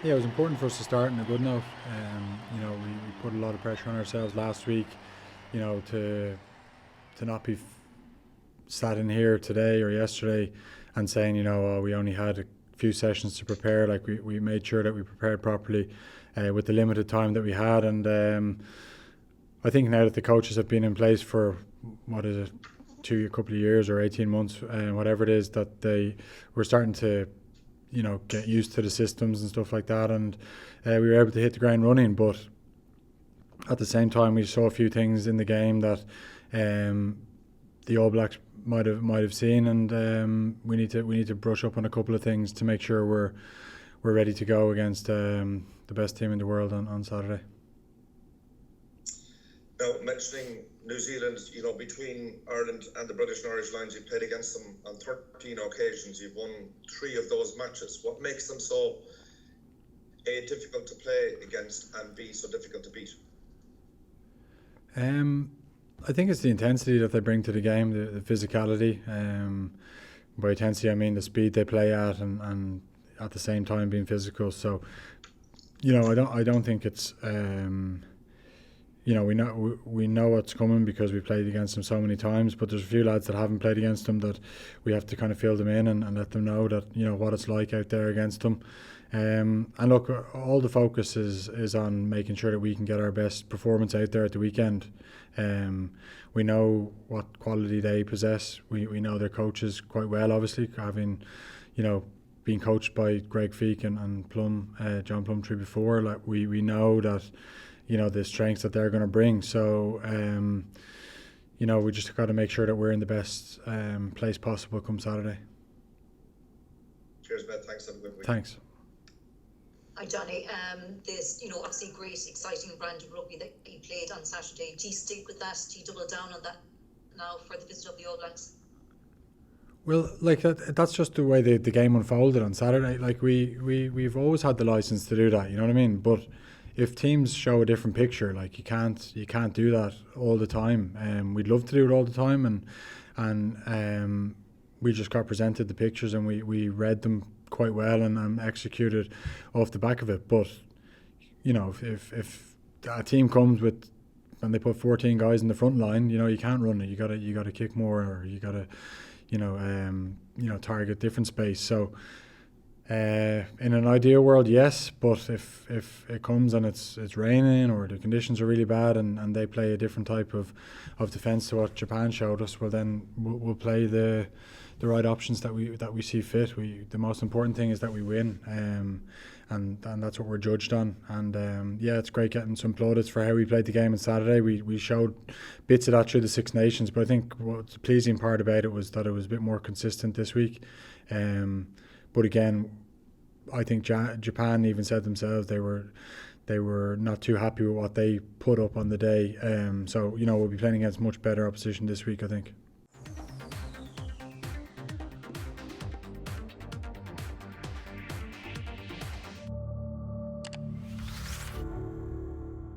Yeah, it was important for us to start on a good note. We put a lot of pressure on ourselves last week, to not be sat in here today or yesterday and saying, oh, we only had a few sessions to prepare. Like we made sure that we prepared properly with the limited time that we had. And I think now that the coaches have been in place for, what is it, a couple of years or 18 months, whatever it is, that they were starting to get used to the systems and stuff like that, and we were able to hit the ground running. But at the same time, we saw a few things in the game that the All Blacks might have seen, and we need to brush up on a couple of things to make sure we're ready to go against the best team in the world on Saturday. Now, mentioning New Zealand, between Ireland and the British and Irish lines, you've played against them on 13 occasions. You've won 3 of those matches. What makes them so, A, difficult to play against, and B, so difficult to beat? I think it's the intensity that they bring to the game, the physicality. By intensity, I mean the speed they play at, and at the same time being physical. So, I don't think it's. We know what's coming because we've played against them so many times, but there's a few lads that haven't played against them that we have to kind of fill them in and let them know that what it's like out there against them. And look, all the focus is on making sure that we can get our best performance out there at the weekend. We know what quality they possess. We know their coaches quite well, obviously, having been coached by Greg Feek and John Plumtree before. Like we know that the strengths that they're going to bring. So, we just got to make sure that we're in the best place possible come Saturday. Cheers, Ben. Thanks. Have a good week. Thanks. Hi, Johnny. This, obviously great, exciting brand of rugby that you played on Saturday. Do you stick with that? Do you double down on that now for the visit of the All Blacks? Well, like that's just the way the game unfolded on Saturday. Like we've always had the license to do that. You know what I mean? But if teams show a different picture, like you can't do that all the time. We'd love to do it all the time, and we just got presented the pictures and we read them quite well and executed off the back of it. But if a team comes with and they put 14 guys in the front line, you can't run it. You gotta kick more, or you gotta target different space. So. In an ideal world, yes, but if it comes and it's raining or the conditions are really bad and they play a different type of defence to what Japan showed us, well then we'll play the right options that we see fit. The most important thing is that we win, and that's what we're judged on. And it's great getting some plaudits for how we played the game on Saturday. We showed bits of that through the Six Nations, but I think what's the pleasing part about it was that it was a bit more consistent this week. But again, I think Japan even said themselves they were not too happy with what they put up on the day. So we'll be playing against much better opposition this week, I think.